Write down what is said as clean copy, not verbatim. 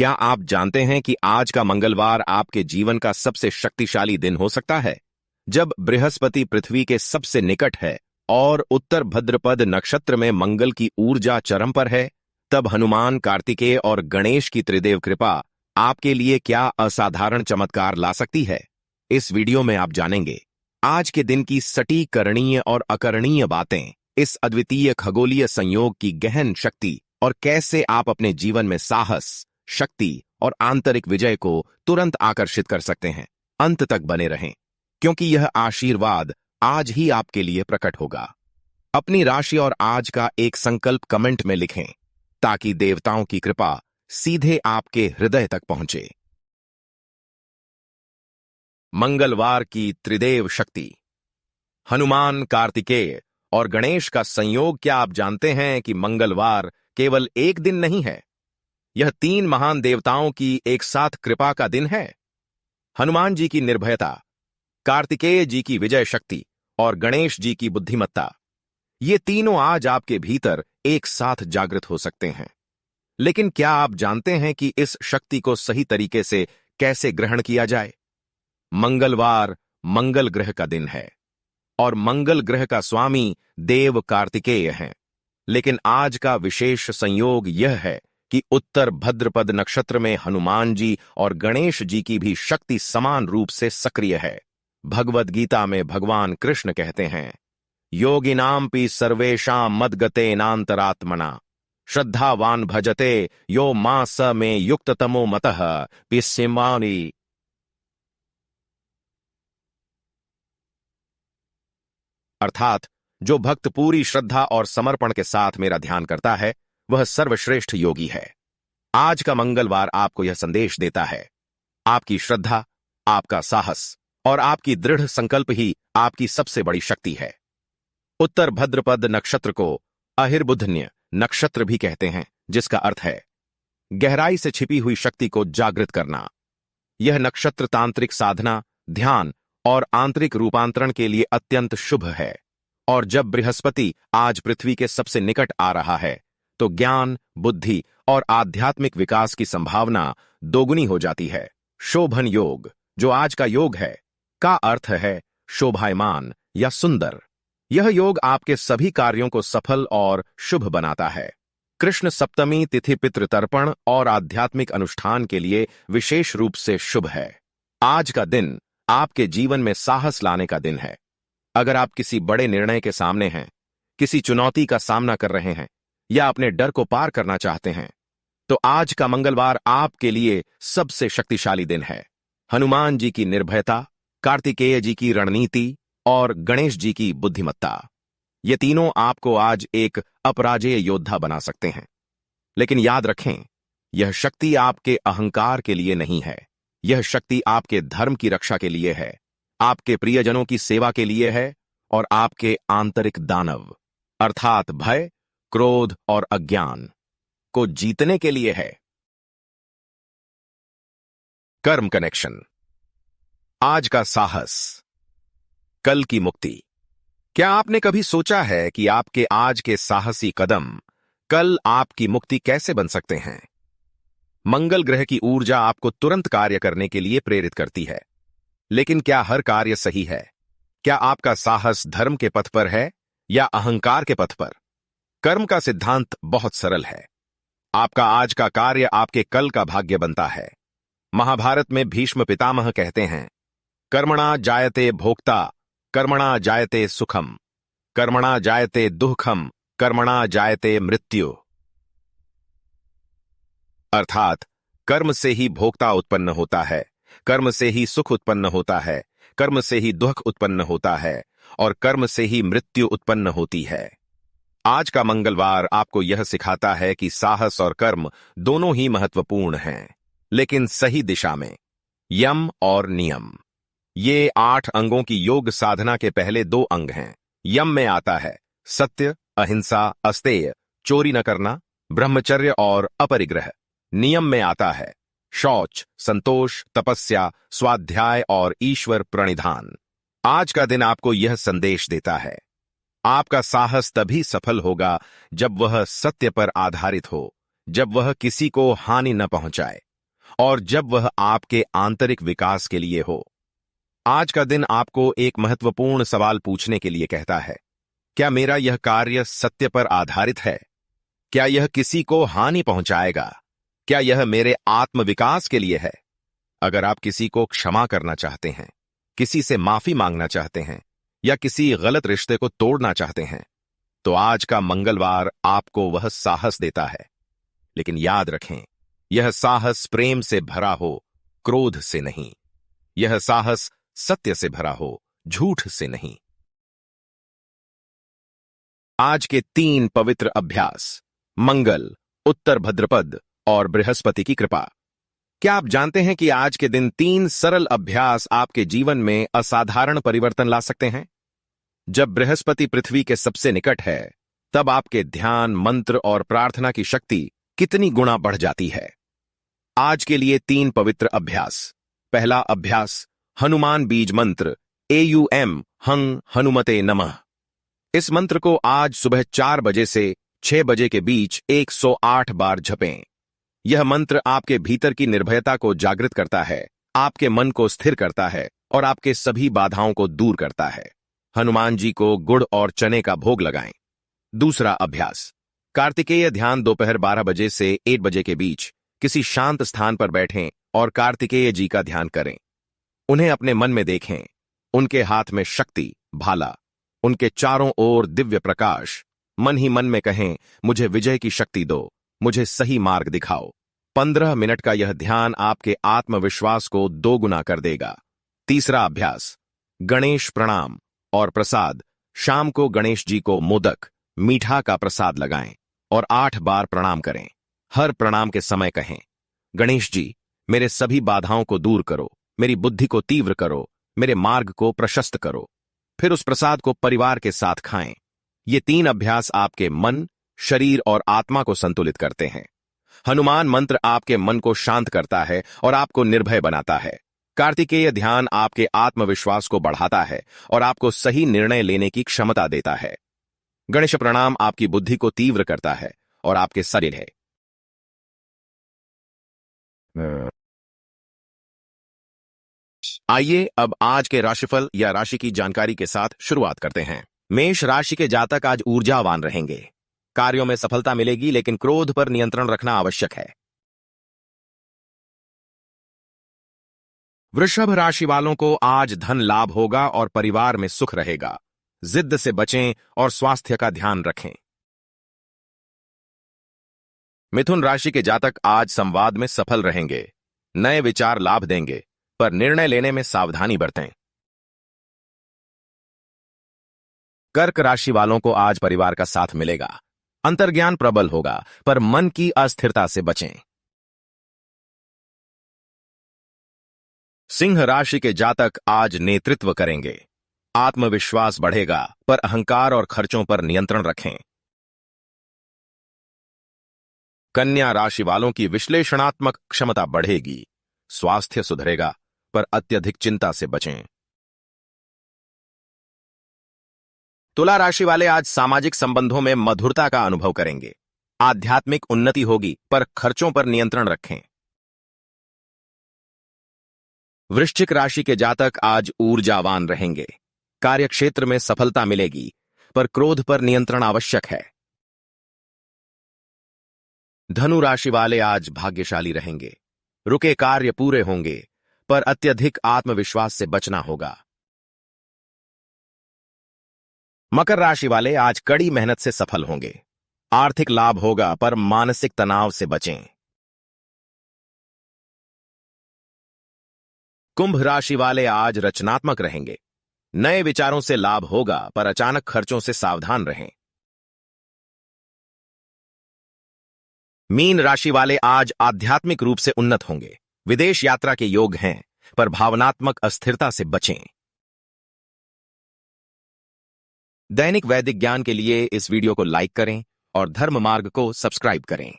क्या आप जानते हैं कि आज का मंगलवार आपके जीवन का सबसे शक्तिशाली दिन हो सकता है? जब बृहस्पति पृथ्वी के सबसे निकट है और उत्तर भाद्रपद नक्षत्र में मंगल की ऊर्जा चरम पर है, तब हनुमान, कार्तिकेय और गणेश की त्रिदेव कृपा आपके लिए क्या असाधारण चमत्कार ला सकती है। इस वीडियो में आप जानेंगे आज के दिन की सटीक करणीय और अकरणीय बातें, इस अद्वितीय खगोलीय संयोग की गहन शक्ति और कैसे आप अपने जीवन में साहस, शक्ति और आंतरिक विजय को तुरंत आकर्षित कर सकते हैं। अंत तक बने रहें, क्योंकि यह आशीर्वाद आज ही आपके लिए प्रकट होगा। अपनी राशि और आज का एक संकल्प कमेंट में लिखें, ताकि देवताओं की कृपा सीधे आपके हृदय तक पहुंचे। मंगलवार की त्रिदेव शक्ति। हनुमान, कार्तिकेय और गणेश का संयोग। क्या आप जानते हैं कि मंगलवार केवल एक दिन नहीं है, यह तीन महान देवताओं की एक साथ कृपा का दिन है। हनुमान जी की निर्भयता, कार्तिकेय जी की विजय शक्ति और गणेश जी की बुद्धिमत्ता, ये तीनों आज आपके भीतर एक साथ जागृत हो सकते हैं। लेकिन क्या आप जानते हैं कि इस शक्ति को सही तरीके से कैसे ग्रहण किया जाए? मंगलवार मंगल ग्रह का दिन है और मंगल ग्रह का स्वामी देव कार्तिकेय हैं। लेकिन आज का विशेष संयोग यह है कि उत्तर भाद्रपद नक्षत्र में हनुमान जी और गणेश जी की भी शक्ति समान रूप से सक्रिय है। भगवद गीता में भगवान कृष्ण कहते हैं, योगिनामपि सर्वेषां मद्गतेनांतरात्मना श्रद्धावान भजते यो मां स में युक्ततमो मतः पिस्यमानि। अर्थात जो भक्त पूरी श्रद्धा और समर्पण के साथ मेरा ध्यान करता है, वह सर्वश्रेष्ठ योगी है। आज का मंगलवार आपको यह संदेश देता है, आपकी श्रद्धा, आपका साहस और आपकी दृढ़ संकल्प ही आपकी सबसे बड़ी शक्ति है। उत्तर भाद्रपद नक्षत्र को अहिर्बुधन्य नक्षत्र भी कहते हैं, जिसका अर्थ है गहराई से छिपी हुई शक्ति को जागृत करना। यह नक्षत्र तांत्रिक साधना, ध्यान और आंतरिक रूपांतरण के लिए अत्यंत शुभ है। और जब बृहस्पति आज पृथ्वी के सबसे निकट आ रहा है, तो ज्ञान, बुद्धि और आध्यात्मिक विकास की संभावना दोगुनी हो जाती है। शोभन योग, जो आज का योग है, का अर्थ है शोभायमान या सुंदर। यह योग आपके सभी कार्यों को सफल और शुभ बनाता है। कृष्ण सप्तमी तिथि पितृतर्पण और आध्यात्मिक अनुष्ठान के लिए विशेष रूप से शुभ है। आज का दिन आपके जीवन में साहस लाने का दिन है। अगर आप किसी बड़े निर्णय के सामने हैं, किसी चुनौती का सामना कर रहे हैं या अपने डर को पार करना चाहते हैं, तो आज का मंगलवार आपके लिए सबसे शक्तिशाली दिन है। हनुमान जी की निर्भयता, कार्तिकेय जी की रणनीति और गणेश जी की बुद्धिमत्ता, ये तीनों आपको आज एक अपराजेय योद्धा बना सकते हैं। लेकिन याद रखें, यह शक्ति आपके अहंकार के लिए नहीं है। यह शक्ति आपके धर्म की रक्षा के लिए है, आपके प्रियजनों की सेवा के लिए है और आपके आंतरिक दानव अर्थात भय, क्रोध और अज्ञान को जीतने के लिए है। कर्म कनेक्शन। आज का साहस, कल की मुक्ति। क्या आपने कभी सोचा है कि आपके आज के साहसी कदम कल आपकी मुक्ति कैसे बन सकते हैं? मंगल ग्रह की ऊर्जा आपको तुरंत कार्य करने के लिए प्रेरित करती है। लेकिन क्या हर कार्य सही है? क्या आपका साहस धर्म के पथ पर है या अहंकार के पथ पर? कर्म का सिद्धांत बहुत सरल है। आपका आज का कार्य आपके कल का भाग्य बनता है। महाभारत में भीष्म पितामह कहते हैं, कर्मणा जायते भोक्ता, कर्मणा जायते सुखम, कर्मणा जायते दुःखम, कर्मणा जायते मृत्यु। अर्थात कर्म से ही भोक्ता उत्पन्न होता है, कर्म से ही सुख उत्पन्न होता है, कर्म से ही दुख उत्पन्न होता है और कर्म से ही मृत्यु उत्पन्न होती है। आज का मंगलवार आपको यह सिखाता है कि साहस और कर्म दोनों ही महत्वपूर्ण हैं, लेकिन सही दिशा में। यम और नियम, ये 8 अंगों की योग साधना के पहले 2 अंग हैं। यम में आता है सत्य, अहिंसा, अस्तेय, चोरी न करना, ब्रह्मचर्य और अपरिग्रह। नियम में आता है शौच, संतोष, तपस्या, स्वाध्याय और ईश्वर प्रणिधान। आज का दिन आपको यह संदेश देता है, आपका साहस तभी सफल होगा जब वह सत्य पर आधारित हो, जब वह किसी को हानि न पहुंचाए, और जब वह आपके आंतरिक विकास के लिए हो। आज का दिन आपको एक महत्वपूर्ण सवाल पूछने के लिए कहता है। क्या मेरा यह कार्य सत्य पर आधारित है? क्या यह किसी को हानि पहुंचाएगा? क्या यह मेरे आत्मविकास के लिए है? अगर आप किसी को क्षमा करना चाहते हैं, किसी से माफी मांगना चाहते हैं या किसी गलत रिश्ते को तोड़ना चाहते हैं, तो आज का मंगलवार आपको वह साहस देता है। लेकिन याद रखें, यह साहस प्रेम से भरा हो, क्रोध से नहीं। यह साहस सत्य से भरा हो, झूठ से नहीं। आज के 3 पवित्र अभ्यास: मंगल, उत्तर भद्रपद और बृहस्पति की कृपा। क्या आप जानते हैं कि आज के दिन 3 सरल अभ्यास आपके जीवन में असाधारण परिवर्तन ला सकते हैं? जब बृहस्पति पृथ्वी के सबसे निकट है, तब आपके ध्यान, मंत्र और प्रार्थना की शक्ति कितनी गुना बढ़ जाती है। आज के लिए 3 पवित्र अभ्यास। पहला अभ्यास, हनुमान बीज मंत्र, AUM हं हनुमते नमः। इस मंत्र को आज सुबह 4 बजे से 6 बजे के बीच 108 बार जपें। यह मंत्र आपके भीतर की निर्भयता को जागृत करता है, आपके मन को स्थिर करता है और आपके सभी बाधाओं को दूर करता है। हनुमान जी को गुड़ और चने का भोग लगाएं। दूसरा अभ्यास, कार्तिकेय ध्यान दोपहर 12 बजे से 1 बजे के बीच किसी शांत स्थान पर बैठें और कार्तिकेय जी का ध्यान करें। उन्हें अपने मन में देखें। उनके हाथ में शक्ति, भाला, उनके चारों ओर दिव्य प्रकाश। मन ही मन में कहें, मुझे विजय की शक्ति दो, मुझे सही मार्ग दिखाओ। 15 मिनट का यह ध्यान आपके आत्मविश्वास को 2 गुना कर देगा। तीसरा अभ्यास, गणेश प्रणाम और प्रसाद। शाम को गणेश जी को मोदक, मीठा का प्रसाद लगाएं और 8 बार प्रणाम करें। हर प्रणाम के समय कहें, गणेश जी, मेरे सभी बाधाओं को दूर करो, मेरी बुद्धि को तीव्र करो, मेरे मार्ग को प्रशस्त करो। फिर उस प्रसाद को परिवार के साथ खाएं। ये 3 अभ्यास आपके मन, शरीर और आत्मा को संतुलित करते हैं। हनुमान मंत्र आपके मन को शांत करता है और आपको निर्भय बनाता है। कार्तिकेय ध्यान आपके आत्मविश्वास को बढ़ाता है और आपको सही निर्णय लेने की क्षमता देता है। गणेश प्रणाम आपकी बुद्धि को तीव्र करता है और आपके शरीर है। आइए अब आज के राशिफल या राशि की जानकारी के साथ शुरुआत करते हैं। मेष राशि के जातक आज ऊर्जावान रहेंगे। कार्यों में सफलता मिलेगी, लेकिन क्रोध पर नियंत्रण रखना आवश्यक है। वृषभ राशि वालों को आज धन लाभ होगा और परिवार में सुख रहेगा। जिद से बचें और स्वास्थ्य का ध्यान रखें। मिथुन राशि के जातक आज संवाद में सफल रहेंगे। नए विचार लाभ देंगे, पर निर्णय लेने में सावधानी बरतें। कर्क राशि वालों को आज परिवार का साथ मिलेगा। अंतर्ज्ञान प्रबल होगा, पर मन की अस्थिरता से बचें। सिंह राशि के जातक आज नेतृत्व करेंगे। आत्मविश्वास बढ़ेगा, पर अहंकार और खर्चों पर नियंत्रण रखें। कन्या राशि वालों की विश्लेषणात्मक क्षमता बढ़ेगी। स्वास्थ्य सुधरेगा, पर अत्यधिक चिंता से बचें। तुला राशि वाले आज सामाजिक संबंधों में मधुरता का अनुभव करेंगे। आध्यात्मिक उन्नति होगी, पर खर्चों पर नियंत्रण रखें। वृश्चिक राशि के जातक आज ऊर्जावान रहेंगे। कार्यक्षेत्र में सफलता मिलेगी, पर क्रोध पर नियंत्रण आवश्यक है। धनु राशि वाले आज भाग्यशाली रहेंगे। रुके कार्य पूरे होंगे, पर अत्यधिक आत्मविश्वास से बचना होगा। मकर राशि वाले आज कड़ी मेहनत से सफल होंगे। आर्थिक लाभ होगा, पर मानसिक तनाव से बचें। कुंभ राशि वाले आज रचनात्मक रहेंगे। नए विचारों से लाभ होगा, पर अचानक खर्चों से सावधान रहें। मीन राशि वाले आज आध्यात्मिक रूप से उन्नत होंगे। विदेश यात्रा के योग हैं, पर भावनात्मक अस्थिरता से बचें। दैनिक वैदिक ज्ञान के लिए इस वीडियो को लाइक करें और धर्म मार्ग को सब्सक्राइब करें।